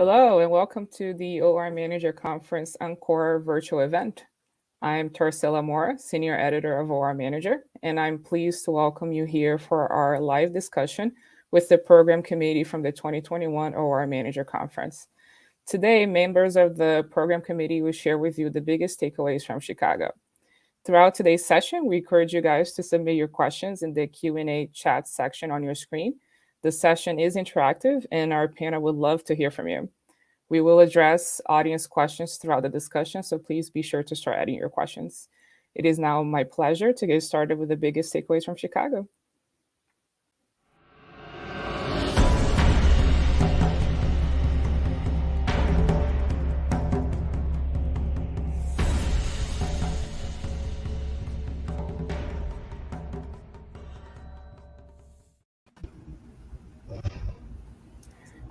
Hello, and welcome to the OR Manager Conference Encore virtual event. I'm Tercilla Mora, Senior Editor of OR Manager, and I'm pleased to welcome you here for our live discussion with the Program Committee from the 2021 OR Manager Conference. Today, members of the Program Committee will share with you the biggest takeaways from Chicago. Throughout today's session, we encourage you guys to submit your questions in the Q&A chat section on your screen. The session is interactive, and our panel would love to hear from you. We will address audience questions throughout the discussion, so please be sure to start adding your questions. It is now my pleasure to get started with the biggest takeaways from Chicago.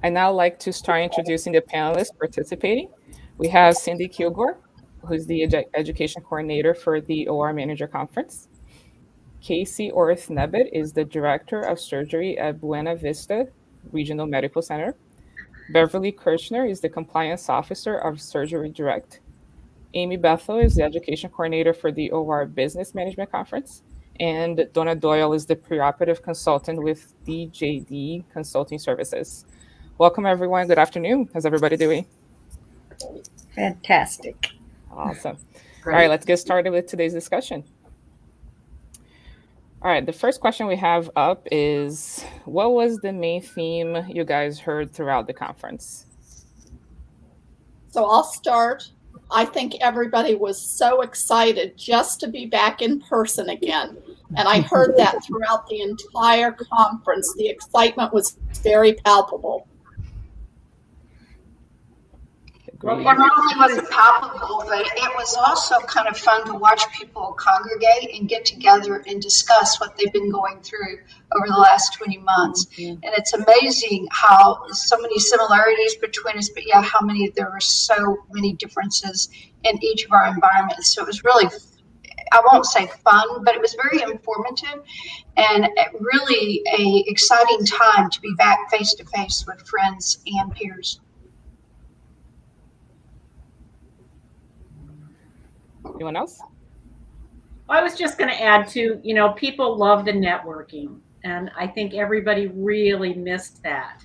I'd now like to start introducing the panelists participating. We have Cindy Kilgore, who's the Education Coordinator for the OR Manager Conference. Casey Orth-Nebbit is the Director of Surgery at Buena Vista Regional Medical Center. Beverly Kirchner is the Compliance Officer of Surgery Direct. Amy Bethel is the Education Coordinator for the OR Business Management Conference. And Donna Doyle is the Preoperative Consultant with DJD Consulting Services. Welcome, everyone. Good afternoon. How's everybody doing? Fantastic. Awesome. Great. All right, let's get started with today's discussion. All right, the first question we have up is, what was the main theme you guys heard throughout the conference? So I'll start. I think everybody was so excited just to be back in person again. And I heard that throughout the entire conference. The excitement was very palpable. Well, not only was it palpable, but it was also kind of fun to watch people congregate and get together and discuss what they've been going through over the last 20 months. Mm-hmm. And it's amazing how so many similarities between us, but yeah, how many there were so many differences in each of our environments. So it was really, I won't say fun, but it was very informative and really an exciting time to be back face to face with friends and peers. Anyone else? I was just going to add to, people love the networking, and I think everybody really missed that.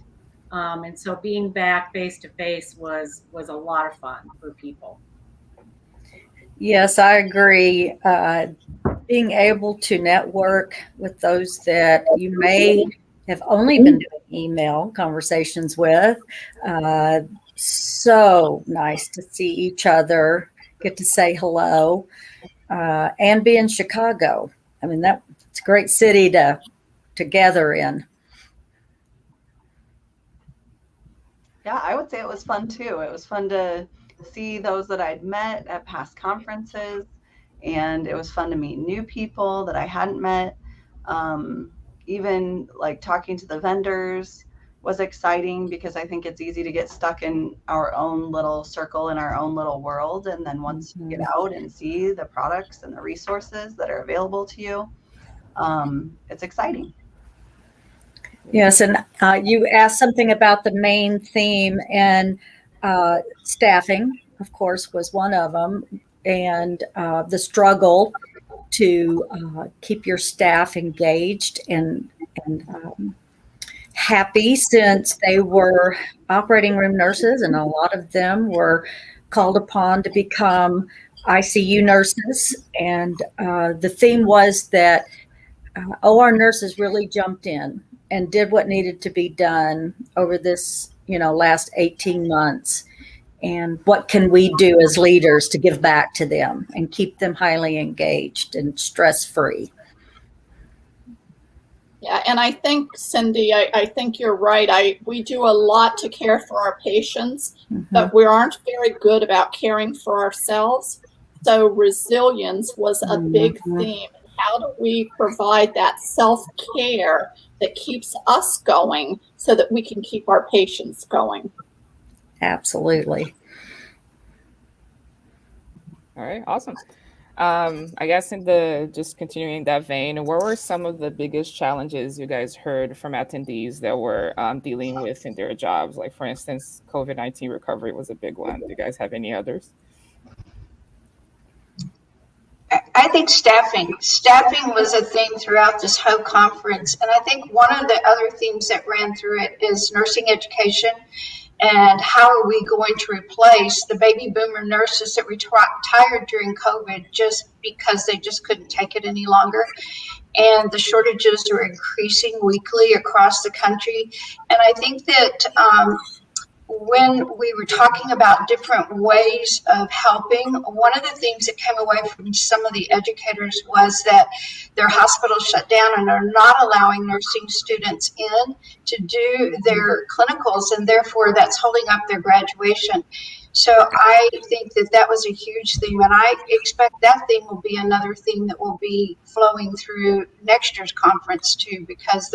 And so being back face to face was a lot of fun for people. Yes, I agree. Being able to network with those that you may have only been doing email conversations with, so nice to see each other, get to say hello, and be in Chicago. I mean, it's a great city to gather in. Yeah, I would say it was fun too. It was fun to see those that I'd met at past conferences, and it was fun to meet new people that I hadn't met. Even like talking to the vendors was exciting, because I think it's easy to get stuck in our own little circle, in our own little world. And then once you get out and see the products and the resources that are available to you, it's exciting. Yes, and you asked something about the main theme, and staffing, of course, was one of them, and the struggle to keep your staff engaged and happy, since they were operating room nurses, and a lot of them were called upon to become ICU nurses. And the theme was that OR nurses really jumped in and did what needed to be done over this, last 18 months. And what can we do as leaders to give back to them and keep them highly engaged and stress-free? Yeah, and I think, Cindy, I think you're right. We do a lot to care for our patients, but we aren't very good about caring for ourselves. So resilience was a big theme. How do we provide that self-care that keeps us going so that we can keep our patients going? Absolutely. All right, awesome. I guess in the just continuing that vein, what were some of the biggest challenges you guys heard from attendees that were dealing with in their jobs? Like, for instance, COVID-19 recovery was a big one. Do you guys have any others? I think staffing was a theme throughout this whole conference. And I think one of the other themes that ran through it is nursing education. And how are we going to replace the baby boomer nurses that retired during COVID just because they just couldn't take it any longer? And the shortages are increasing weekly across the country. And I think that when we were talking about different ways of helping, one of the things that came away from some of the educators was that their hospitals shut down and are not allowing nursing students in to do their clinicals, and therefore that's holding up their graduation. So I think that that was a huge theme, and I expect that theme will be another theme that will be flowing through next year's conference too, because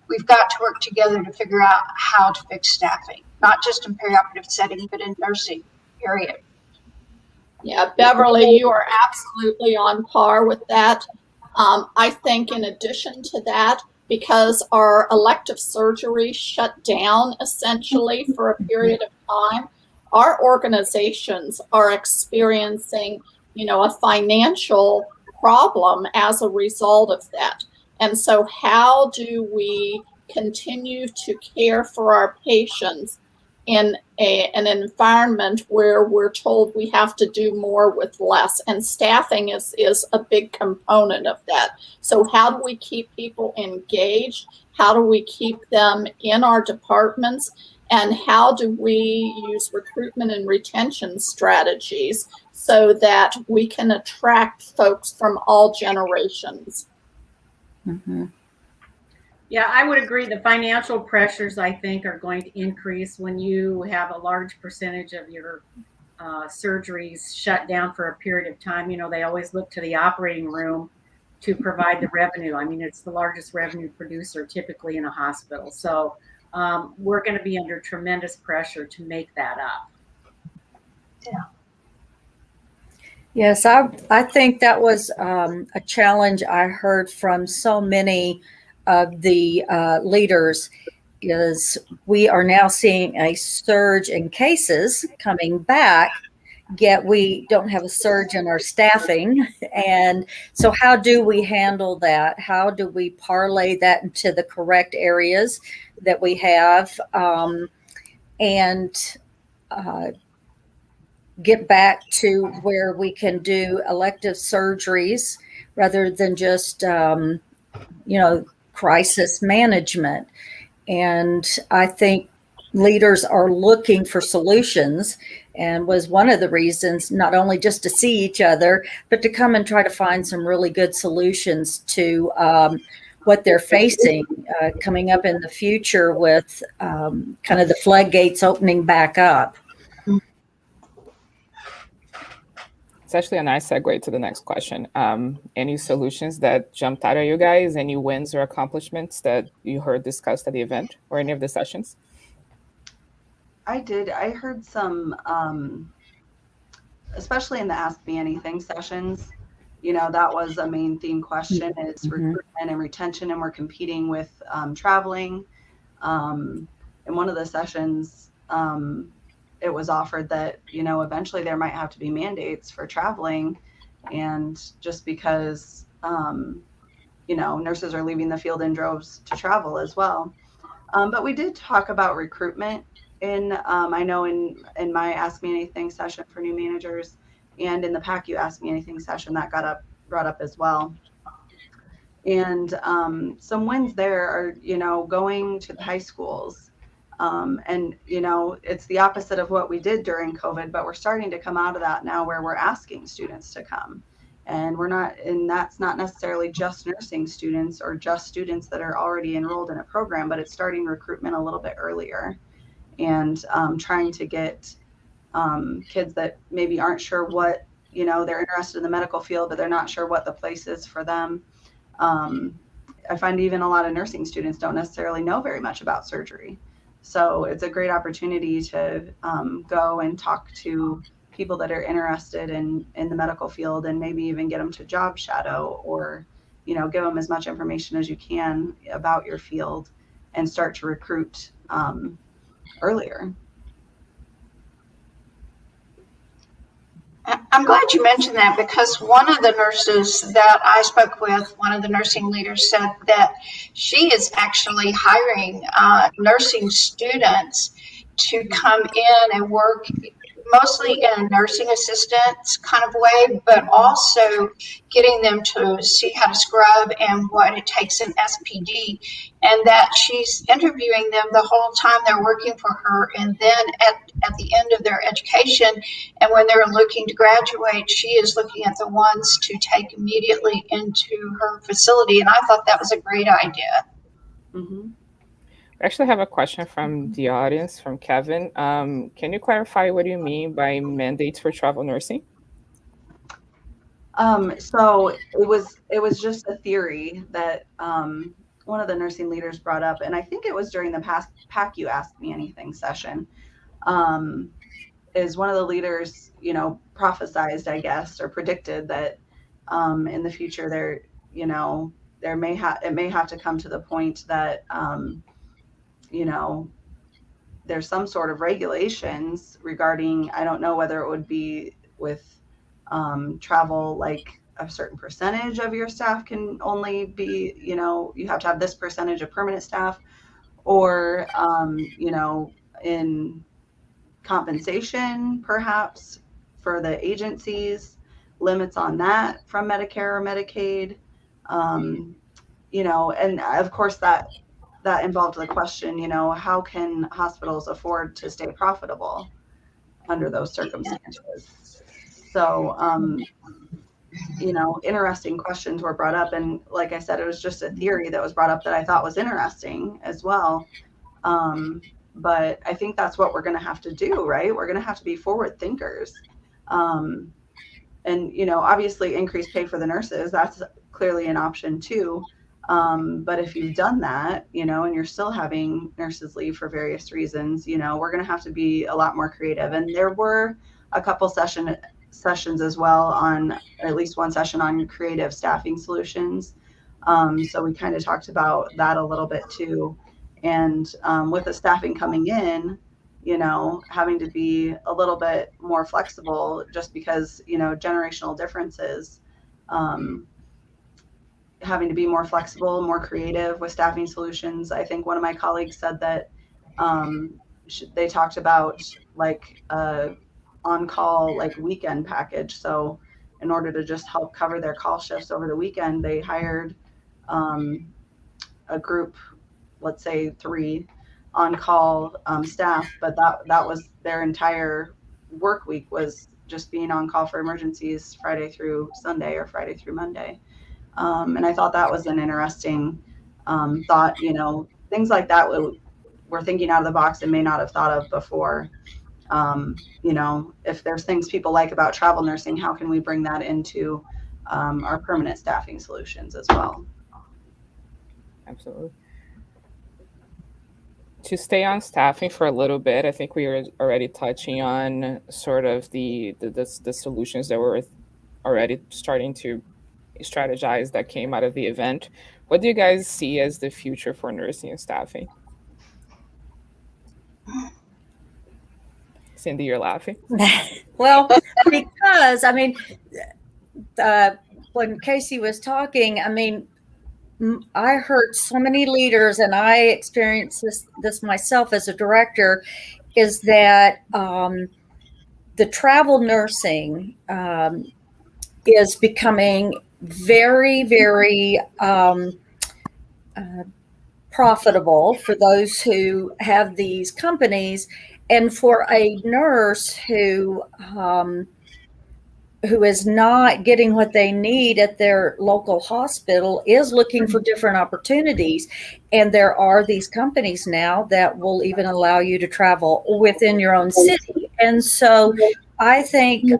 we've got to work together to figure out how to fix staffing, not just in perioperative setting, but in nursing, period. Yeah, Beverly, you are absolutely on par with that. I think in addition to that, because our elective surgery shut down essentially for a period of time, our organizations are experiencing, a financial problem as a result of that. And so how do we continue to care for our patients in an environment where we're told we have to do more with less? And staffing is a big component of that. So how do we keep people engaged? How do we keep them in our departments? And how do we use recruitment and retention strategies so that we can attract folks from all generations? Mm-hmm. Yeah, I would agree. The financial pressures, I think, are going to increase when you have a large percentage of your surgeries shut down for a period of time. They always look to the operating room to provide the revenue. I mean, it's the largest revenue producer typically in a hospital. So we're going to be under tremendous pressure to make that up. Yeah. Yes, I think that was a challenge I heard from so many of the leaders, is we are now seeing a surge in cases coming back, yet we don't have a surge in our staffing. And so how do we handle that? How do we parlay that into the correct areas that we have, and get back to where we can do elective surgeries rather than just, crisis management? And I think leaders are looking for solutions, and was one of the reasons, not only just to see each other, but to come and try to find some really good solutions to what they're facing coming up in the future with kind of the floodgates opening back up. It's actually a nice segue to the next question. Any solutions that jumped out at you guys? Any wins or accomplishments that you heard discussed at the event or any of the sessions? I did. I heard some, especially in the Ask Me Anything sessions, that was a main theme question. It's recruitment and retention, and we're competing with traveling. In one of the sessions, it was offered that, eventually there might have to be mandates for traveling. And just because, nurses are leaving the field in droves to travel as well. But we did talk about recruitment I know in my Ask Me Anything session for new managers, and in the PACU Ask Me Anything session that brought up as well. And some wins there are, going to the high schools. And, it's the opposite of what we did during COVID, but we're starting to come out of that now where we're asking students to come. And that's not necessarily just nursing students or just students that are already enrolled in a program, but it's starting recruitment a little bit earlier, and trying to get kids that maybe aren't sure what, they're interested in the medical field, but they're not sure what the place is for them. I find even a lot of nursing students don't necessarily know very much about surgery. So it's a great opportunity to go and talk to people that are interested in the medical field, and maybe even get them to job shadow, or, you know, give them as much information as you can about your field and start to recruit earlier. I'm glad you mentioned that, because one of the nurses that I spoke with, one of the nursing leaders, said that she is actually hiring nursing students to come in and work mostly in a nursing assistant kind of way, but also getting them to see how to scrub and what it takes in SPD, and that she's interviewing them the whole time they're working for her, and then at the end of their education and when they're looking to graduate, she is looking at the ones to take immediately into her facility, and I thought that was a great idea. Mm-hmm. I actually have a question from the audience, from Kevin. Can you clarify what you mean by mandates for travel nursing? So it was just a theory that one of the nursing leaders brought up, and I think it was during the past PAC You Ask Me Anything session. Is one of the leaders, you know, prophesized, I guess, or predicted that in the future there, you know, it may have to come to the point that you know, there's some sort of regulations regarding, I don't know whether it would be with travel, like a certain percentage of your staff can only be, you know, you have to have this percentage of permanent staff, or you know, in compensation perhaps for the agencies, limits on that from Medicare or Medicaid. You know, and of course that involved the question, you know, how can hospitals afford to stay profitable under those circumstances? So, you know, interesting questions were brought up. And like I said, it was just a theory that was brought up that I thought was interesting as well. But I think that's what we're going to have to do, right? We're going to have to be forward thinkers. And, you know, obviously increased pay for the nurses, that's clearly an option too. But if you've done that, you know, and you're still having nurses leave for various reasons, you know, we're going to have to be a lot more creative. And there were a couple sessions as well, on at least one session on creative staffing solutions. So we kind of talked about that a little bit too. And with the staffing coming in, you know, having to be a little bit more flexible, just because, you know, generational differences, having to be more flexible, more creative with staffing solutions. I think one of my colleagues said that they talked about like on-call, like weekend package. So in order to just help cover their call shifts over the weekend, they hired a group, let's say 3 on-call staff, but that was their entire work week, was just being on call for emergencies Friday through Sunday or Friday through Monday. And I thought that was an interesting thought, you know, things like that we're thinking out of the box and may not have thought of before. You know, if there's things people like about travel nursing, how can we bring that into our permanent staffing solutions as well? Absolutely. To stay on staffing for a little bit, I think we were already touching on sort of the solutions that were already starting to strategize that came out of the event. What do you guys see as the future for nursing and staffing? Cindy, you're laughing. Well, because I mean, when Casey was talking, I mean, I heard so many leaders, and I experienced this myself as a director, is that the travel nursing is becoming very, very profitable for those who have these companies, and for a nurse who is not getting what they need at their local hospital is looking for different opportunities. And there are these companies now that will even allow you to travel within your own city. And so I think,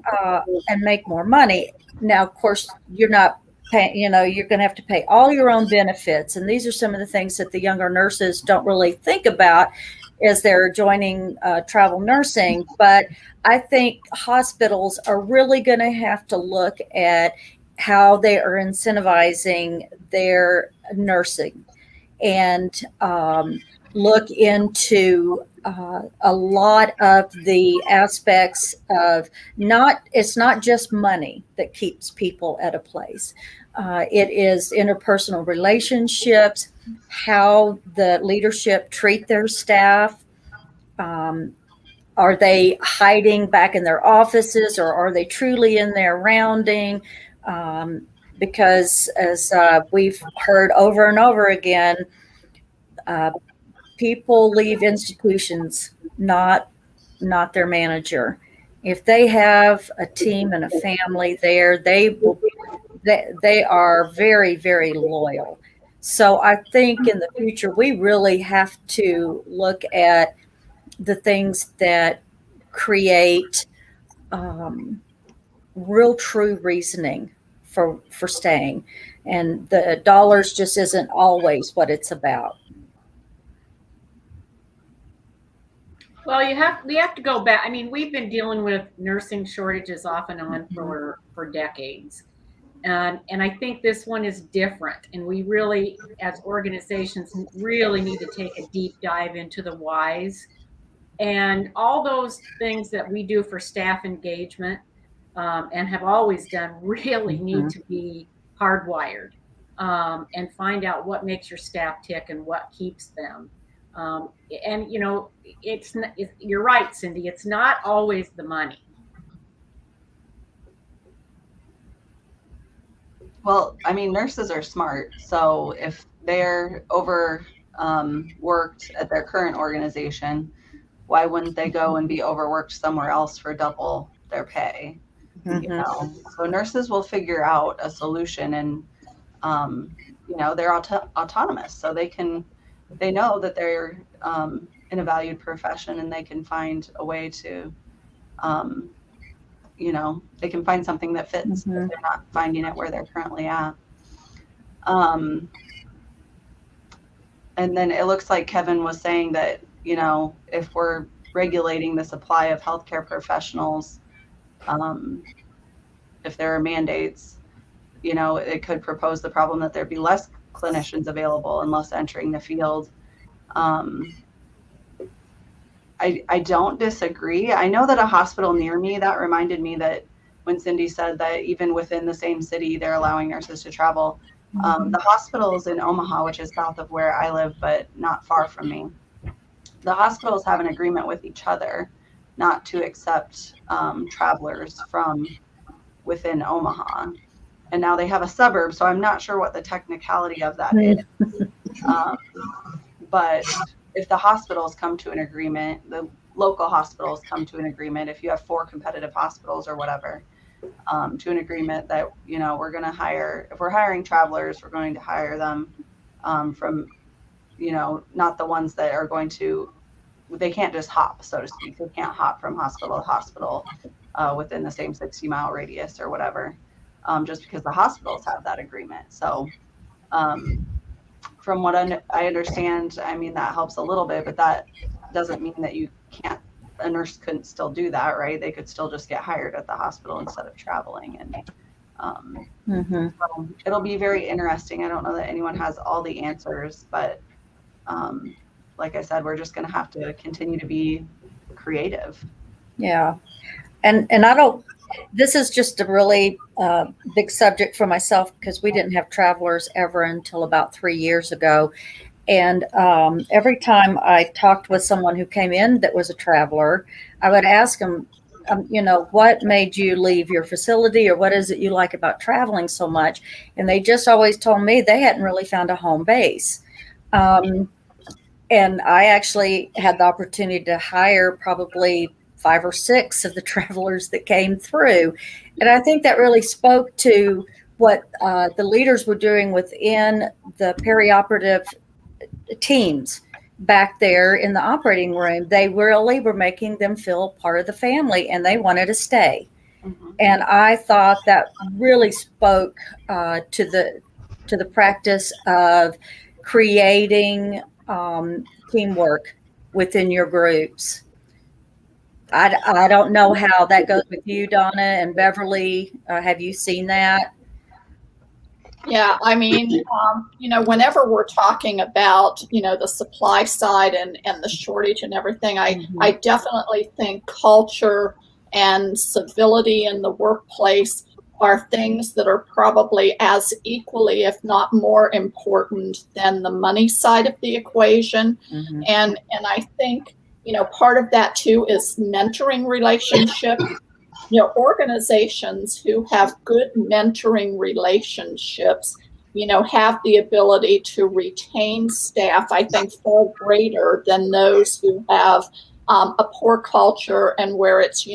and make more money. Now, of course, you're not paying, you know, you're going to have to pay all your own benefits. And these are some of the things that the younger nurses don't really think about. as they're joining travel nursing. But I think hospitals are really going to have to look at how they are incentivizing their nursing and look into a lot of the aspects of it's not just money that keeps people at a place. It is interpersonal relationships, how the leadership treat their staff. Are they hiding back in their offices, or are they truly in there rounding? Because as we've heard over and over again, people leave institutions, not their manager. If they have a team and a family there, they are very, very loyal. So I think in the future, we really have to look at the things that create real true reasoning for staying. And the dollars just isn't always what it's about. Well, we have to go back. I mean, we've been dealing with nursing shortages off and on for decades. And I think this one is different. And we really, as organizations, really need to take a deep dive into the whys. And all those things that we do for staff engagement and have always done really need to be hardwired and find out what makes your staff tick and what keeps them. And you know, you're right, Cindy. It's not always the money. Well, I mean, nurses are smart. So if they're worked at their current organization, why wouldn't they go and be overworked somewhere else for double their pay? You know, so nurses will figure out a solution, and you know, they're autonomous, so they know that they're in a valued profession, and they can find a way to, you know, they can find something that fits if they're not finding it where they're currently at. And then it looks like Kevin was saying that, you know, if we're regulating the supply of healthcare professionals, if there are mandates, you know, it could propose the problem that there'd be less clinicians available and less entering the field. I don't disagree. I know that a hospital near me, that reminded me that when Cindy said that even within the same city, they're allowing nurses to travel. The hospitals in Omaha, which is south of where I live, but not far from me, the hospitals have an agreement with each other not to accept travelers from within Omaha. And now they have a suburb, so I'm not sure what the technicality of that is. But if the hospitals come to an agreement, the local hospitals come to an agreement, if you have 4 competitive hospitals or whatever, to an agreement that, you know, we're going to hire, if we're hiring travelers, we're going to hire them from, you know, not the ones that are going to, they can't just hop, so to speak. They can't hop from hospital to hospital within the same 60-mile radius or whatever, just because the hospitals have that agreement. So from what I understand, I mean, that helps a little bit, but that doesn't mean that you can't, a nurse couldn't still do that, right? They could still just get hired at the hospital instead of traveling. And so it'll be very interesting. I don't know that anyone has all the answers, but like I said, we're just going to have to continue to be creative. Yeah. And I don't, this is just a really big subject for myself, because we didn't have travelers ever until about 3 years ago. And every time I talked with someone who came in that was a traveler, I would ask them, you know, what made you leave your facility, or what is it you like about traveling so much? And they just always told me they hadn't really found a home base. And I actually had the opportunity to hire probably 5 or 6 of the travelers that came through. And I think that really spoke to what the leaders were doing within the perioperative teams back there in the operating room. They really were making them feel part of the family, and they wanted to stay. And I thought that really spoke to the practice of creating teamwork within your groups. I don't know how that goes with you, Donna and Beverly. Have you seen that? Yeah, I mean, whenever we're talking about, the supply side and the shortage and everything, I definitely think culture and civility in the workplace are things that are probably as equally, if not more important than the money side of the equation. And I think, part of that too is mentoring relationships. Organizations who have good mentoring relationships, have the ability to retain staff, I think, far greater than those who have a poor culture and where it's,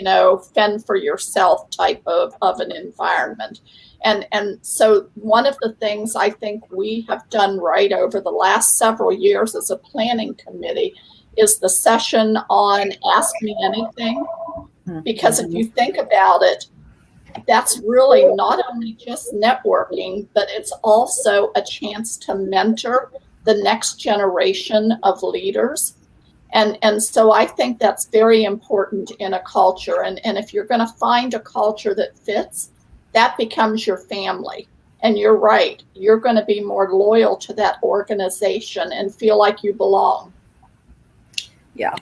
fend for yourself type of an environment. And so one of the things I think we have done right over the last several years as a planning committee is the session on Ask Me Anything. Because if you think about it, that's really not only just networking, but it's also a chance to mentor the next generation of leaders. And so I think that's very important in a culture. And if you're going to find a culture that fits, that becomes your family. And you're right, you're going to be more loyal to that organization and feel like you belong. Yeah.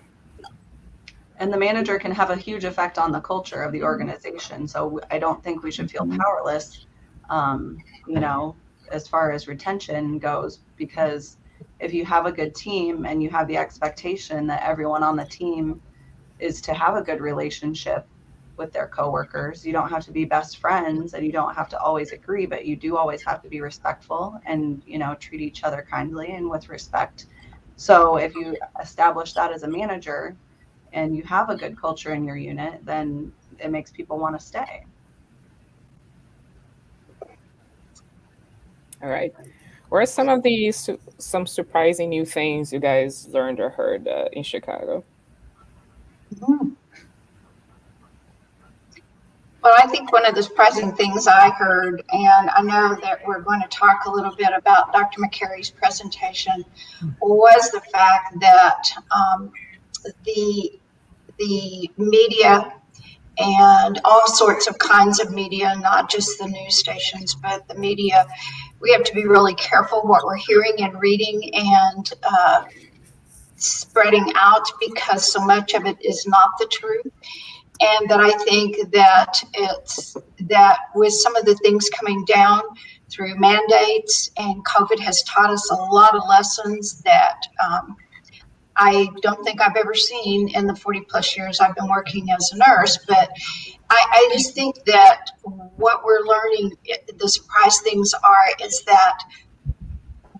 And the manager can have a huge effect on the culture of the organization. So I don't think we should feel powerless, as far as retention goes, because if you have a good team and you have the expectation that everyone on the team is to have a good relationship with their coworkers, you don't have to be best friends and you don't have to always agree, but you do always have to be respectful and, treat each other kindly and with respect. So if you establish that as a manager, and you have a good culture in your unit, then it makes people want to stay. All right. What are some of some surprising new things you guys learned or heard in Chicago? Well, I think one of the surprising things I heard, and I know that we're going to talk a little bit about Dr. McCary's presentation, was the fact that the media and all sorts of kinds of media, not just the news stations, but the media, we have to be really careful what we're hearing and reading and spreading out, because so much of it is not the truth. And that I think that that with some of the things coming down through mandates, and COVID has taught us a lot of lessons that I don't think I've ever seen in the 40 plus years I've been working as a nurse. But I just think that what we're learning, the surprise things is that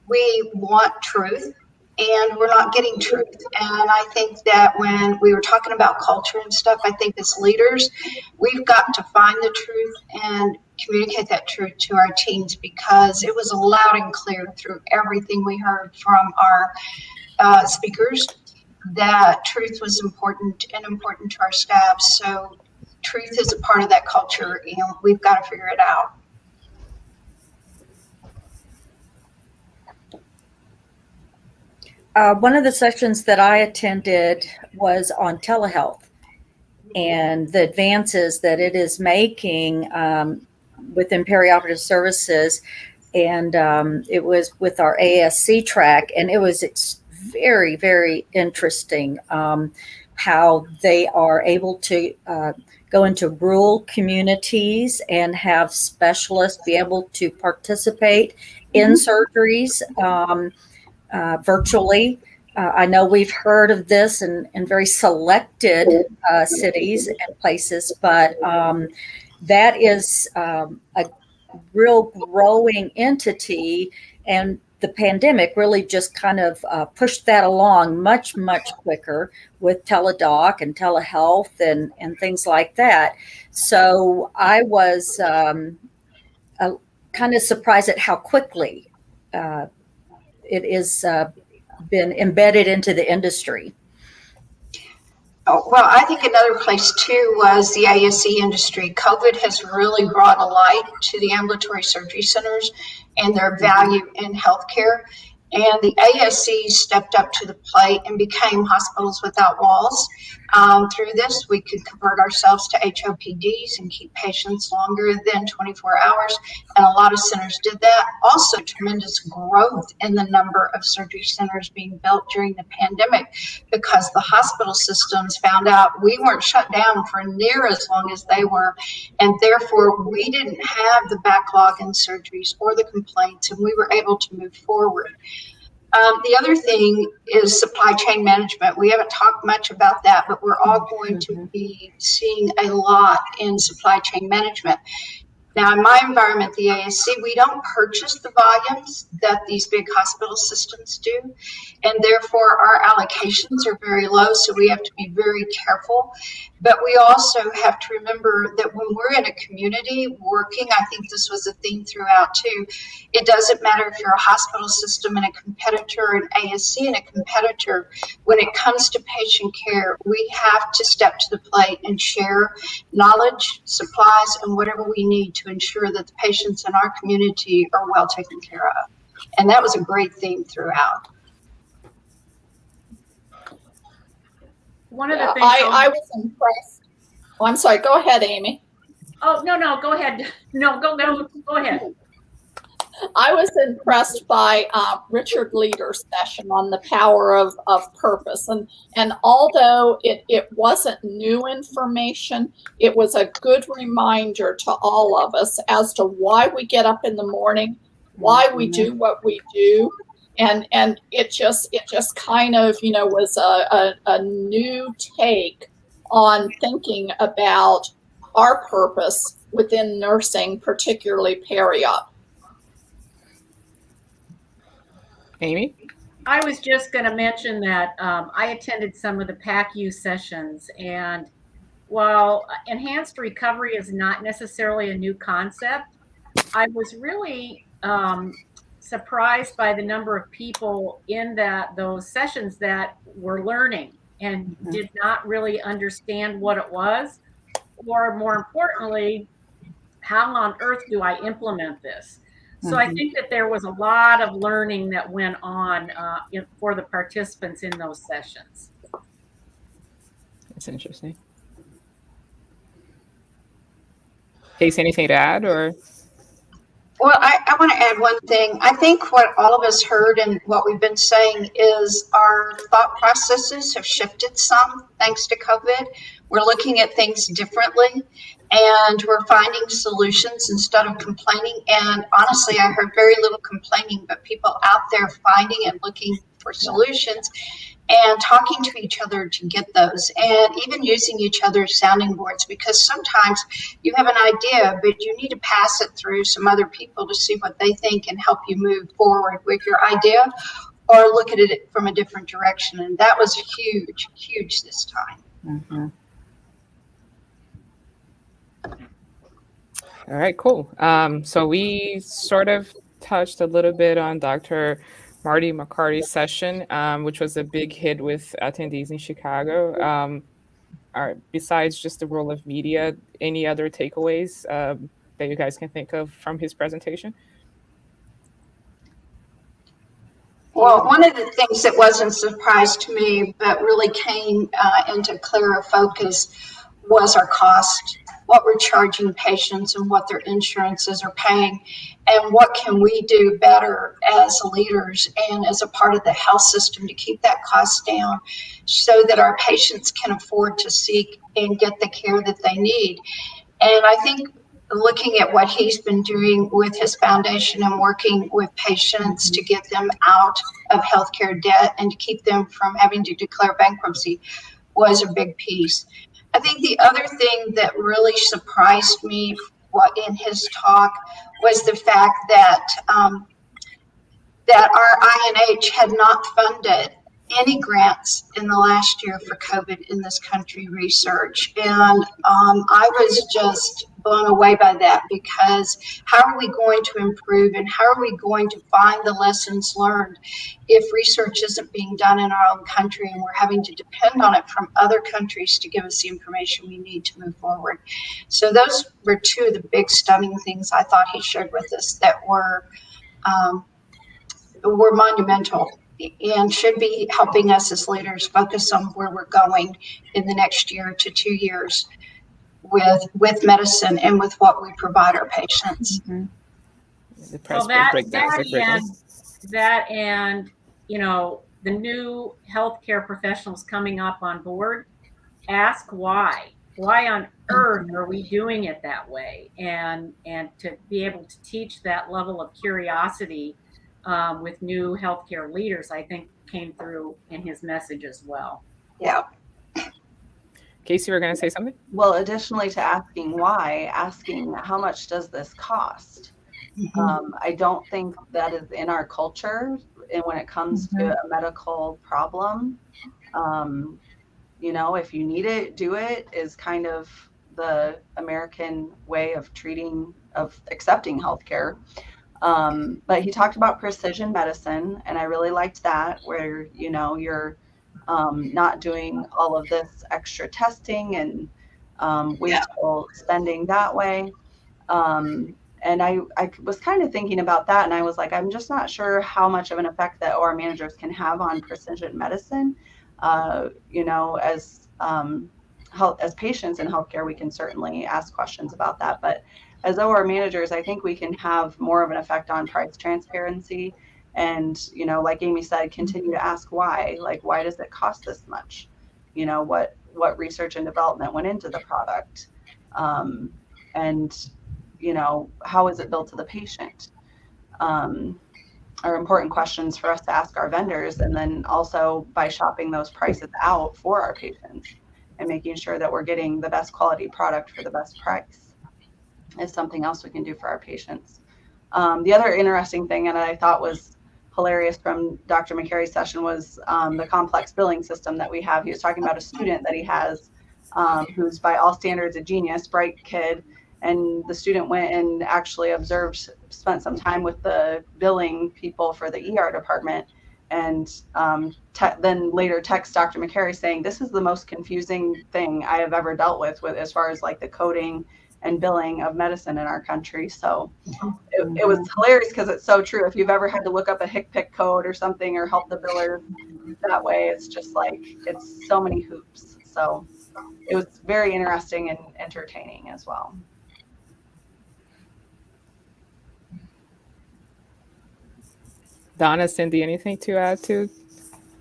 we want truth and we're not getting truth. And I think that when we were talking about culture and stuff, I think as leaders, we've got to find the truth and communicate that truth to our teams, because it was loud and clear through everything we heard from our speakers that truth was important and important to our staff. So truth is a part of that culture, and we've got to figure it out. One of the sessions that I attended was on telehealth and the advances that it is making within perioperative services. And it was with our ASC track, and it was very, very interesting how they are able to go into rural communities and have specialists be able to participate in surgeries virtually. I know we've heard of this in very selected cities and places, but that is a real growing entity, and the pandemic really just kind of pushed that along much, much quicker with teledoc and telehealth and things like that. So I was kind of surprised at how quickly it is been embedded into the industry. Oh, well, I think another place too was the ASC industry. COVID has really brought a light to the ambulatory surgery centers and their value in healthcare. And the ASC stepped up to the plate and became Hospitals Without Walls. Through this, we could convert ourselves to HOPDs and keep patients longer than 24 hours. And a lot of centers did that. Also, tremendous growth in the number of surgery centers being built during the pandemic, because the hospital systems found out we weren't shut down for near as long as they were. And therefore, we didn't have the backlog in surgeries or the complaints, and we were able to move forward. The other thing is supply chain management. We haven't talked much about that, but we're all going to be seeing a lot in supply chain management. Now, in my environment, the ASC, we don't purchase the volumes that these big hospital systems do, and therefore our allocations are very low, so we have to be very careful. But we also have to remember that when we're in a community working, I think this was a theme throughout too, it doesn't matter if you're a hospital system and a competitor, an ASC and a competitor. When it comes to patient care, we have to step to the plate and share knowledge, supplies, and whatever we need to ensure that the patients in our community are well taken care of. And that was a great theme throughout. One of the things I was impressed. Oh, I'm sorry. Go ahead, Amy. Oh, no, go ahead. No, go ahead. I was impressed by Richard Leder's session on the power of purpose. And although it wasn't new information, it was a good reminder to all of us as to why we get up in the morning, why we do what we do. And it just kind of, was a new take on thinking about our purpose within nursing, particularly peri-op. Amy? I was just going to mention that I attended some of the PACU sessions, and while enhanced recovery is not necessarily a new concept, I was really surprised by the number of people in those sessions that were learning and did not really understand what it was, or more importantly, how on earth do I implement this? So I think that there was a lot of learning that went on for the participants in those sessions. That's interesting. Case, anything to add, or? Well, I want to add one thing. I think what all of us heard and what we've been saying is our thought processes have shifted some thanks to COVID. We're looking at things differently, and we're finding solutions instead of complaining. And honestly, I heard very little complaining, but people out there finding and looking for solutions and talking to each other to get those, and even using each other's sounding boards, because sometimes you have an idea, but you need to pass it through some other people to see what they think and help you move forward with your idea or look at it from a different direction. And that was huge this time. All right, cool. So we sort of touched a little bit on Dr. Marty McCarty's session, which was a big hit with attendees in Chicago. Besides just the role of media, any other takeaways that you guys can think of from his presentation? Well, one of the things that wasn't a surprise to me, but really came into clearer focus, was our cost, what we're charging patients and what their insurances are paying, and what can we do better as leaders and as a part of the health system to keep that cost down so that our patients can afford to seek and get the care that they need. And I think looking at what he's been doing with his foundation and working with patients to get them out of healthcare debt and to keep them from having to declare bankruptcy was a big piece. I think the other thing that really surprised me in his talk was the fact that that our INH had not funded any grants in the last year for COVID in this country research. And I was just blown away by that, because how are we going to improve and how are we going to find the lessons learned if research isn't being done in our own country and we're having to depend on it from other countries to give us the information we need to move forward? So those were two of the big stunning things I thought he shared with us that were were monumental and should be helping us as leaders focus on where we're going in the next year to 2 years with medicine and with what we provide our patients. Mm-hmm. The press Well, breakdowns are great. that and you know the new healthcare professionals coming up on board, ask why. Why on earth are we doing it that way? And to be able to teach that level of curiosity with new healthcare leaders, I think came through in his message as well. Yeah. Casey, you were going to say something? Well, additionally to asking why, asking how much does this cost? I don't think that is in our culture. And when it comes to a medical problem, you know, if you need it, do it is kind of the American way of accepting healthcare. But he talked about precision medicine, and I really liked that, where, you know, you're not doing all of this extra testing and wasteful spending that way. And I was kind of thinking about that, and I was like, I'm just not sure how much of an effect that OR managers can have on precision medicine. You know, as patients in healthcare, we can certainly ask questions about that. But as OR managers, I think we can have more of an effect on price transparency. And, you know, like Amy said, continue to ask why. Like, why does it cost this much? You know, what research and development went into the product? And, you know, how is it billed to the patient? Are important questions for us to ask our vendors. And then also by shopping those prices out for our patients and making sure that we're getting the best quality product for the best price is something else we can do for our patients. The other interesting thing, and I thought was hilarious from Dr. McCary's session, was the complex billing system that we have. He was talking about a student that he has who's by all standards a genius, bright kid. And the student went and actually spent some time with the billing people for the ER department, and then later text Dr. McCary saying, this is the most confusing thing I have ever dealt with as far as like the coding and billing of medicine in our country. So it was hilarious because it's so true. If you've ever had to look up a HCPCS code or something or help the biller that way, it's just like, it's so many hoops. So it was very interesting and entertaining as well. Donna, Cindy, anything to add to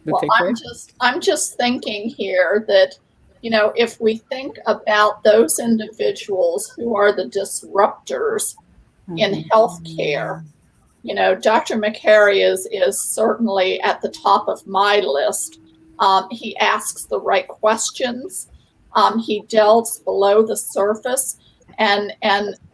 the Well, takeaway? I'm just thinking here that, you know, if we think about those individuals who are the disruptors in healthcare, you know, Dr. McCary is certainly at the top of my list. He asks the right questions. He delves below the surface. And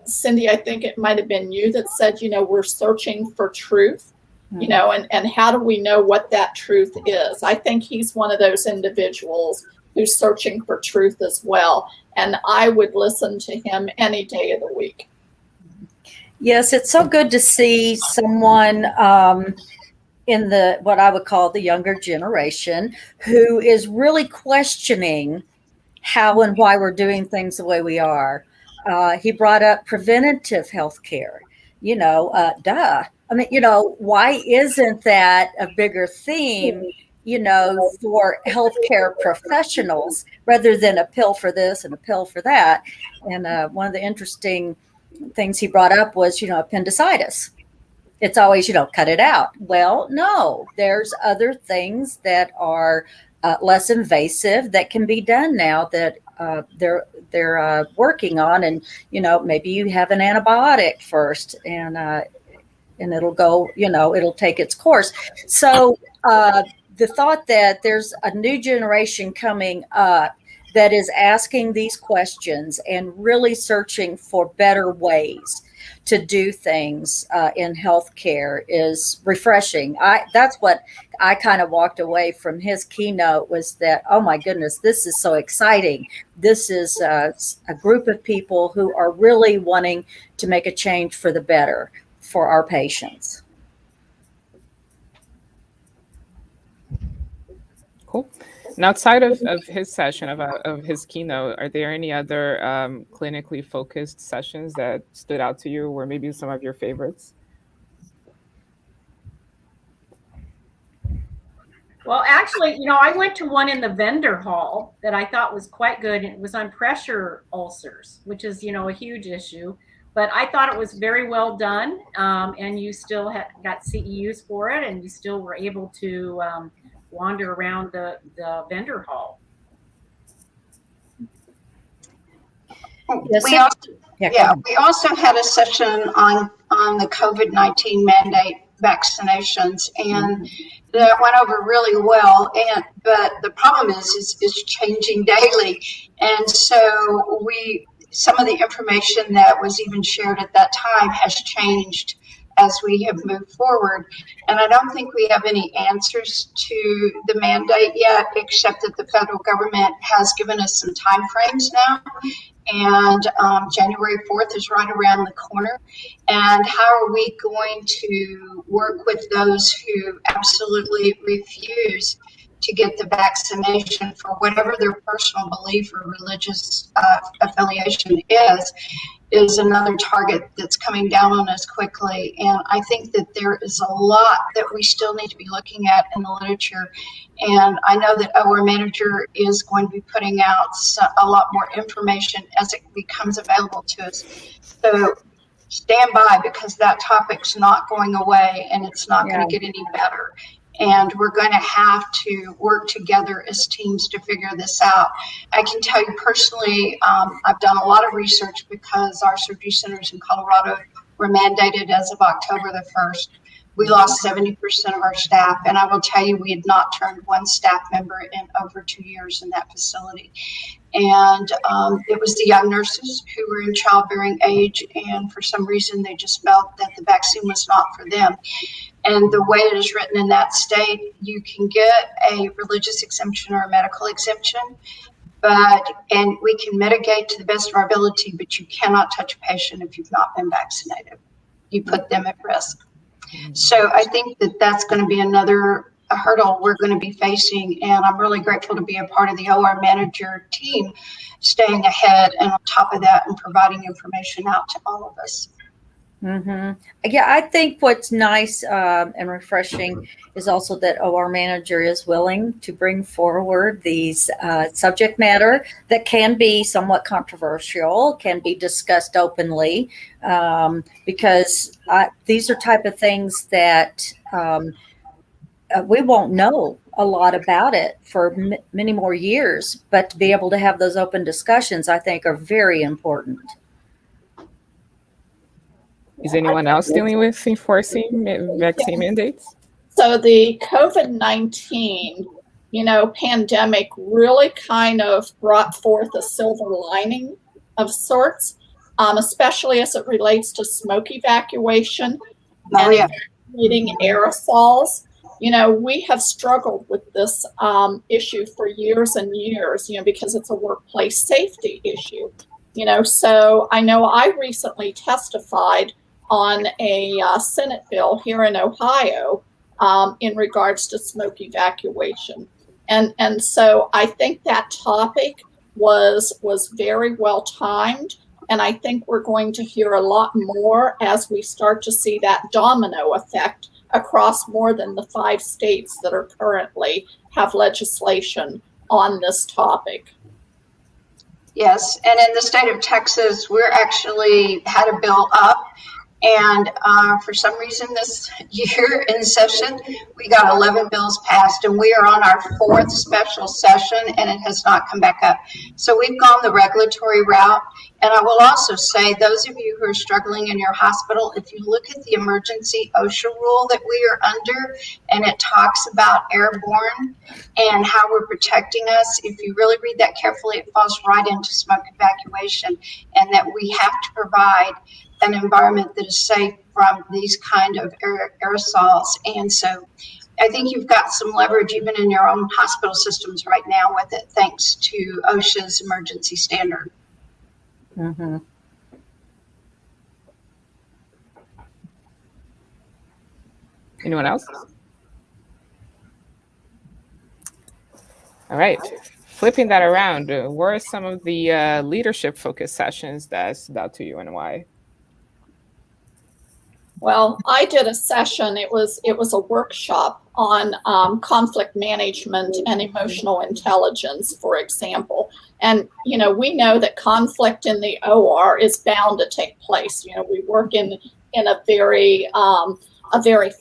Cindy, I think it might have been you that said, you know, we're searching for truth. You know, and how do we know what that truth is? I think he's one of those individuals who's searching for truth as well. And I would listen to him any day of the week. Yes, it's so good to see someone in what I would call the younger generation who is really questioning how and why we're doing things the way we are. He brought up preventative health care. You know, I mean, you know, why isn't that a bigger theme, you know, for healthcare professionals rather than a pill for this and a pill for that? And one of the interesting things he brought up was, you know, appendicitis. It's always, you know, cut it out. Well, no, there's other things that are less invasive that can be done now that they're working on. And, you know, maybe you have an antibiotic first and it'll go, you know, it'll take its course. So the thought that there's a new generation coming up that is asking these questions and really searching for better ways to do things in healthcare is refreshing. That's what I kind of walked away from his keynote, was that, oh my goodness, this is so exciting. This is a group of people who are really wanting to make a change for the better for our patients. Cool. And outside of his session, of his keynote, are there any other clinically focused sessions that stood out to you, or maybe some of your favorites? Well, actually, I went to one in the vendor hall that I thought was quite good. It was on pressure ulcers, which is, a huge issue. But I thought it was very well done, and you still got CEUs for it, and you still were able to wander around the vendor hall. Yes, We also, we also had a session on the COVID-19 mandate vaccinations, and that went over really well. But the problem is it's changing daily, and so some of the information that was even shared at that time has changed as we have moved forward. And I don't think we have any answers to the mandate yet, except that the federal government has given us some time frames now. And January 4th is right around the corner. And how are we going to work with those who absolutely refuse to get the vaccination for whatever their personal belief or religious affiliation is another target that's coming down on us quickly. And I think that there is a lot that we still need to be looking at in the literature. And I know that OR Manager is going to be putting out a lot more information as it becomes available to us. So stand by, because that topic's not going away, and it's not going to get any better. And we're going to have to work together as teams to figure this out. I can tell you personally, I've done a lot of research because our surgery centers in Colorado were mandated as of October the 1st. We lost 70% of our staff, and I will tell you, we had not turned one staff member in over 2 years in that facility. And it was the young nurses who were in childbearing age, and for some reason they just felt that the vaccine was not for them. And the way it is written in that state, you can get a religious exemption or a medical exemption, and we can mitigate to the best of our ability, but you cannot touch a patient if you've not been vaccinated. You put them at risk. So I think that that's going to be another hurdle we're going to be facing, and I'm really grateful to be a part of the OR Manager team, staying ahead and on top of that and providing information out to all of us. Yeah, I think what's nice and refreshing is also that OR Manager is willing to bring forward these subject matter that can be somewhat controversial, can be discussed openly, because these are type of things that we won't know a lot about it for many more years, but to be able to have those open discussions, I think, are very important. Is anyone else dealing with enforcing vaccine mandates? So the COVID-19, pandemic really kind of brought forth a silver lining of sorts, especially as it relates to smoke evacuation and evacuating aerosols. We have struggled with this issue for years and years, because it's a workplace safety issue. So I know I recently testified on a Senate bill here in Ohio in regards to smoke evacuation. And so I think that topic was very well timed. And I think we're going to hear a lot more as we start to see that domino effect across more than the 5 states that are currently have legislation on this topic. Yes, and in the state of Texas, we're actually had a bill up, and for some reason this year in session, we got 11 bills passed, and we are on our 4th special session, and it has not come back up. So we've gone the regulatory route. And I will also say, those of you who are struggling in your hospital, if you look at the emergency OSHA rule that we are under, and it talks about airborne and how we're protecting us, if you really read that carefully, it falls right into smoke evacuation, and that we have to provide an environment that is safe from these kind of aerosols. And so I think you've got some leverage even in your own hospital systems right now with it, thanks to OSHA's emergency standard. Anyone else? All right. Flipping that around, what are some of the leadership focused sessions that stood out to you and why? Well, I did a session. It was a workshop on conflict management and emotional intelligence, for example. And we know that conflict in the OR is bound to take place. We work in a very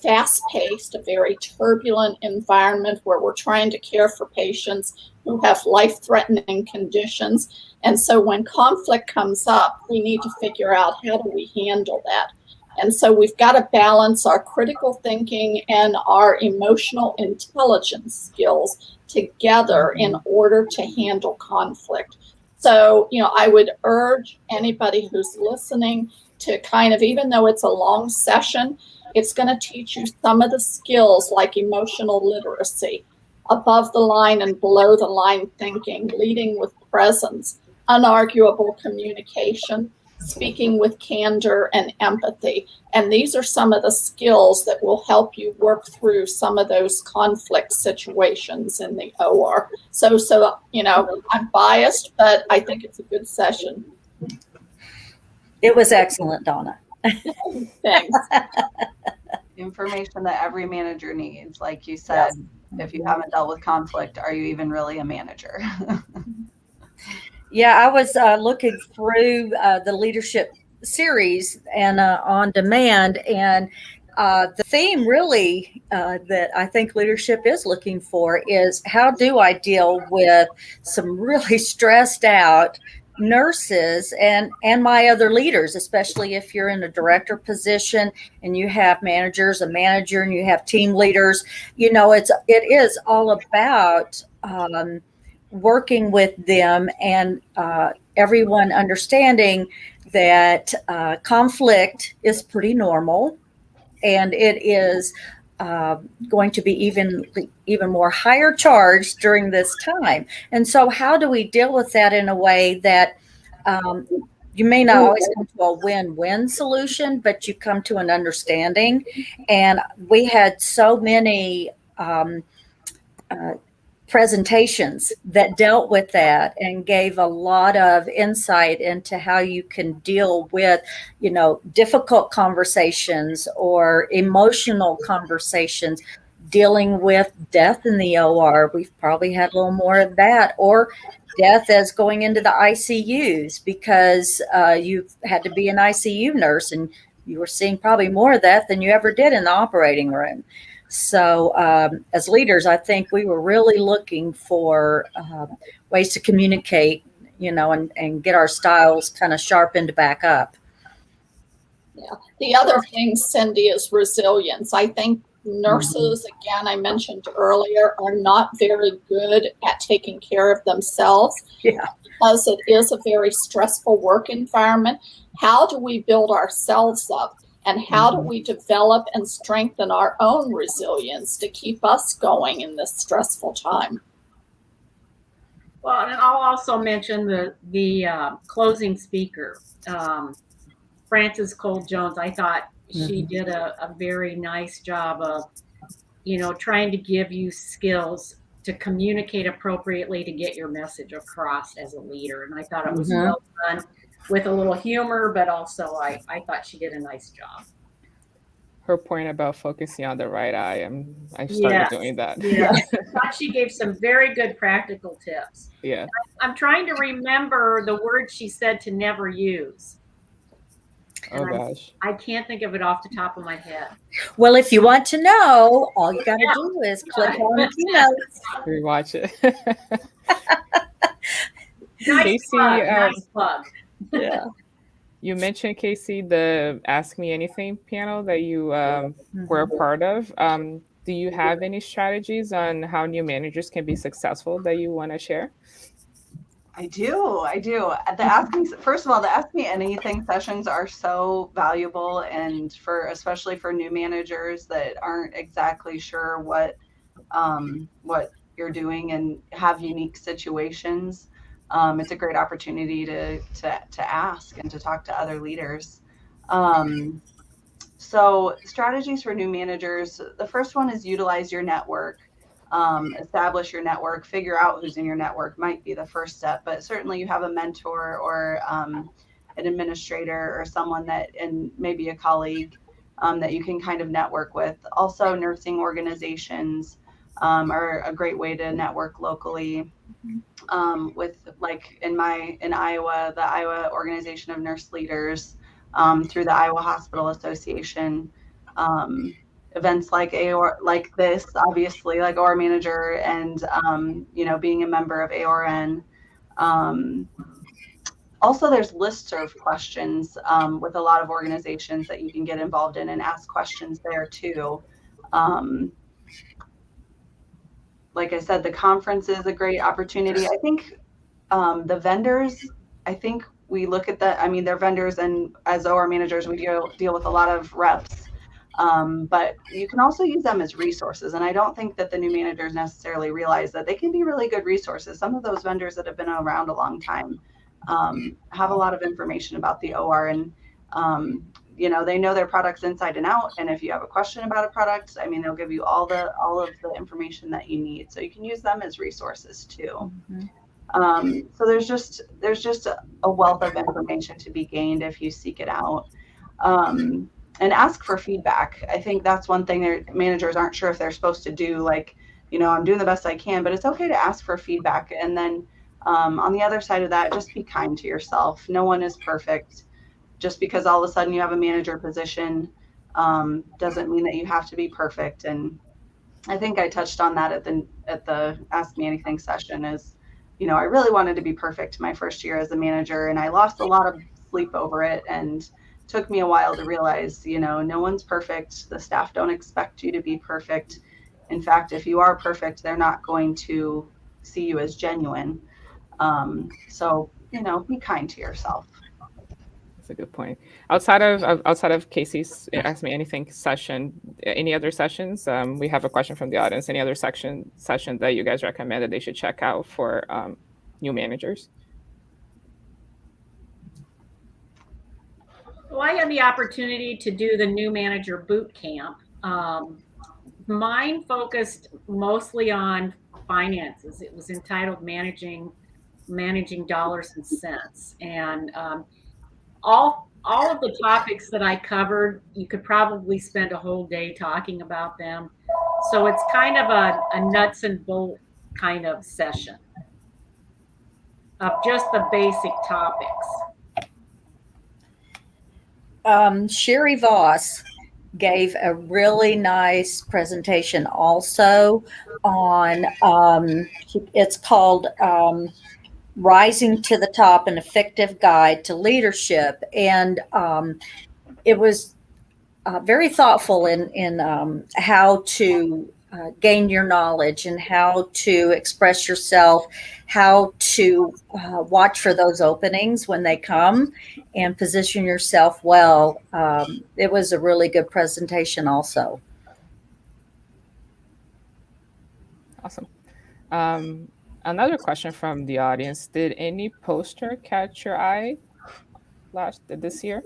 fast-paced, a very turbulent environment where we're trying to care for patients who have life-threatening conditions. And so when conflict comes up, we need to figure out, how do we handle that? And so we've got to balance our critical thinking and our emotional intelligence skills together in order to handle conflict. So, I would urge anybody who's listening to kind of, even though it's a long session, it's going to teach you some of the skills like emotional literacy, above the line and below the line thinking, leading with presence, unarguable communication, speaking with candor and empathy. And these are some of the skills that will help you work through some of those conflict situations in the OR. So I'm biased, but I think it's a good session. It was excellent, Donna. Thanks. Information that every manager needs. Like you said, if you haven't dealt with conflict, are you even really a manager? Yeah, I was looking through the leadership series and on demand, and the theme really that I think leadership is looking for is, how do I deal with some really stressed out nurses and my other leaders, especially if you're in a director position and you have managers, a manager, and you have team leaders. It is all about working with them and everyone understanding that conflict is pretty normal, and it is going to be even more higher charged during this time. And so how do we deal with that in a way that you may not always come to a win-win solution, but you come to an understanding? And we had so many presentations that dealt with that and gave a lot of insight into how you can deal with, difficult conversations or emotional conversations, dealing with death in the OR. We've probably had a little more of that, or death as going into the ICUs, because you've had to be an ICU nurse and you were seeing probably more of that than you ever did in the operating room. So as leaders, I think we were really looking for ways to communicate, and get our styles kind of sharpened back up. Yeah. The other thing, Cindy, is resilience. I think nurses, again, I mentioned earlier, are not very good at taking care of themselves. Yeah. Because it is a very stressful work environment. How do we build ourselves up? And how do we develop and strengthen our own resilience to keep us going in this stressful time? Well, and I'll also mention the closing speaker, Frances Cole Jones. I thought she did a very nice job of, trying to give you skills to communicate appropriately to get your message across as a leader. And I thought it was well done, with a little humor, but also I thought she did a nice job. Her point about focusing on the right eye, I started doing that. Yeah. I thought she gave some very good practical tips. Yeah. I'm trying to remember the word she said to never use. Oh, gosh. I can't think of it off the top of my head. Well, if you want to know, all you got to do is click on the keynotes. Rewatch it. Casey, nice plug. Yeah. You mentioned, Casey, the Ask Me Anything panel that you were a part of. Do you have any strategies on how new managers can be successful that you want to share? I do. First of all, the Ask Me Anything sessions are so valuable, and especially for new managers that aren't exactly sure what you're doing and have unique situations. It's a great opportunity to ask and to talk to other leaders. So strategies for new managers. The first one is utilize your network. Establish your network, figure out who's in your network might be the first step, but certainly you have a mentor or an administrator or someone and maybe a colleague that you can kind of network with. Also, nursing organizations are a great way to network locally. With, like, in Iowa, the Iowa Organization of Nurse Leaders, through the Iowa Hospital Association, events like AOR, like this, obviously, like OR Manager, and being a member of AORN. Also, there's listserv questions with a lot of organizations that you can get involved in and ask questions there too. Like I said, the conference is a great opportunity. I think the vendors, I think we look at that. I mean, they're vendors, and as OR managers, we deal with a lot of reps. But you can also use them as resources. And I don't think that the new managers necessarily realize that they can be really good resources. Some of those vendors that have been around a long time have a lot of information about the OR, and they know their products inside and out. And if you have a question about a product, I mean, they'll give you all of the information that you need. So you can use them as resources too. So there's just a wealth of information to be gained if you seek it out. And ask for feedback. I think that's one thing that managers aren't sure if they're supposed to do. Like, I'm doing the best I can, but it's okay to ask for feedback. And then on the other side of that, just be kind to yourself. No one is perfect. Just because all of a sudden you have a manager position doesn't mean that you have to be perfect. And I think I touched on that at the Ask Me Anything session. Is, I really wanted to be perfect my first year as a manager, and I lost a lot of sleep over it. And took me a while to realize, no one's perfect. The staff don't expect you to be perfect. In fact, if you are perfect, they're not going to see you as genuine. So, be kind to yourself. That's a good point. Outside of Casey's Ask Me Anything session, any other sessions? We have a question from the audience. Any other session that you guys recommend that they should check out for new managers? Well, I had the opportunity to do the new manager bootcamp. Mine focused mostly on finances. It was entitled Managing Dollars and Cents, and all of the topics that I covered, you could probably spend a whole day talking about them. So it's kind of a nuts and bolt kind of session of just the basic topics. Sherry Voss gave a really nice presentation also on, it's called Rising to the Top, an Effective Guide to Leadership. And it was very thoughtful in how to gain your knowledge and how to express yourself, how to watch for those openings when they come and position yourself well. It was a really good presentation also. Awesome. Another question from the audience. Did any poster catch your eye this year?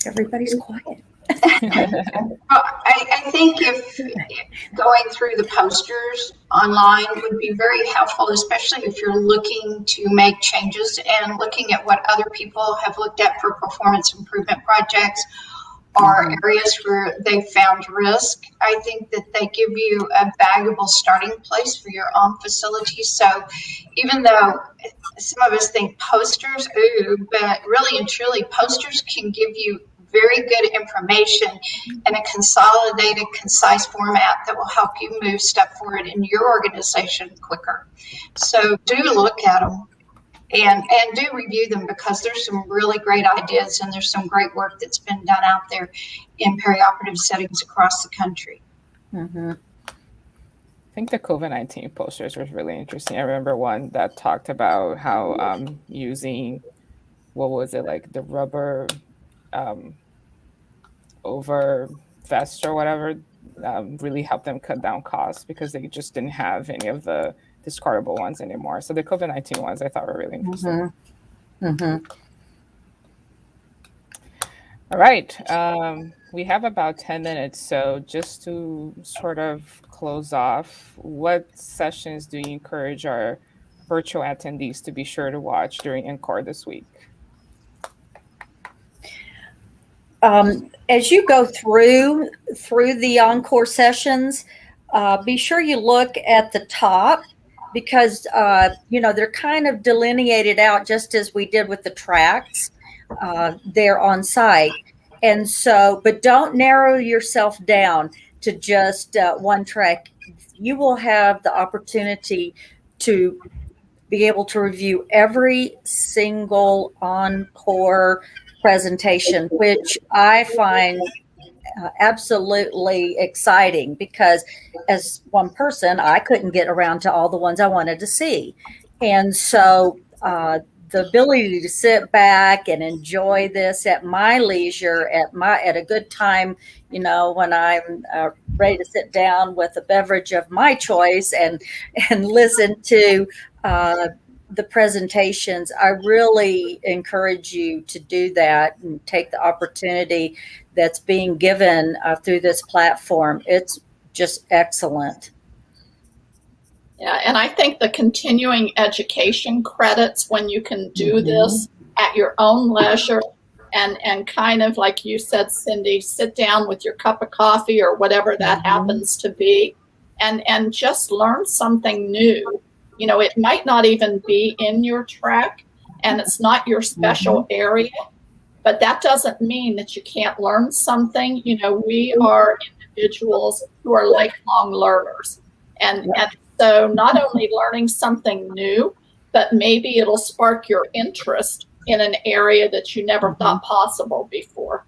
Everybody's quiet. Well, I think if going through the posters online would be very helpful, especially if you're looking to make changes and looking at what other people have looked at for performance improvement projects or areas where they found risk. I think that they give you a valuable starting place for your own facility. So even though some of us think posters, but really and truly posters can give you very good information in a consolidated, concise format that will help you move stuff forward in your organization quicker. So do look at them and do review them, because there's some really great ideas and there's some great work that's been done out there in perioperative settings across the country. I think the COVID-19 posters was really interesting. I remember one that talked about how using, what was it, like the rubber over vest or whatever, really helped them cut down costs because they just didn't have any of the discardable ones anymore. So the COVID-19 ones I thought were really interesting. All right. We have about 10 minutes. So just to sort of close off, what sessions do you encourage our virtual attendees to be sure to watch during Encore this week? As you go through the Encore sessions, be sure you look at the top, because they're kind of delineated out just as we did with the tracks there on site. And so, but don't narrow yourself down to just one track. You will have the opportunity to be able to review every single Encore presentation, which I find absolutely exciting, because as one person, I couldn't get around to all the ones I wanted to see. And so the ability to sit back and enjoy this at my leisure, at a good time, when I'm ready to sit down with a beverage of my choice and listen to the presentations, I really encourage you to do that and take the opportunity that's being given through this platform. It's just excellent. Yeah, and I think the continuing education credits, when you can do this at your own leisure, and kind of like you said, Cindy, sit down with your cup of coffee or whatever that happens to be, and just learn something new. It might not even be in your track, and it's not your special area, but that doesn't mean that you can't learn something. We are individuals who are lifelong learners, and so not only learning something new, but maybe it'll spark your interest in an area that you never thought possible before.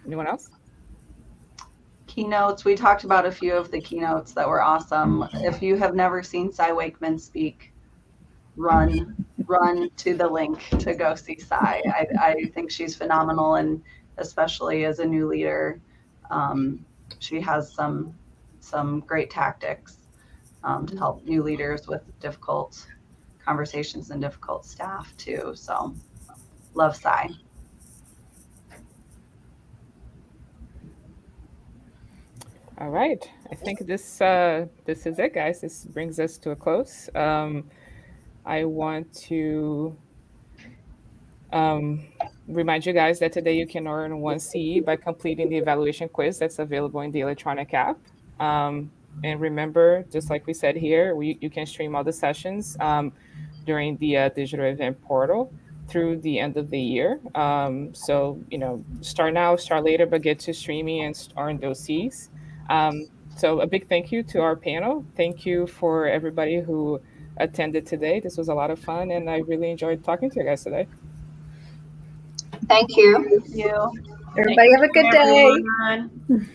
Anyone else? Keynotes. We talked about a few of the keynotes that were awesome. If you have never seen Cy Wakeman speak, run to the link to go see Cy. I think she's phenomenal, and especially as a new leader, she has some great tactics to help new leaders with difficult conversations and difficult staff too. So love Cy. All right. I think this is it, guys. This brings us to a close. I want to remind you guys that today you can earn 1 CE by completing the evaluation quiz that's available in the electronic app. And remember, just like we said here, you can stream all the sessions during the digital event portal through the end of the year. So, start now, start later, but get to streaming and earn those Cs. So a big thank you to our panel. Thank you for everybody who attended today. This was a lot of fun, and I really enjoyed talking to you guys today. Thank you. Thank you. Everybody have a good day. Everyone.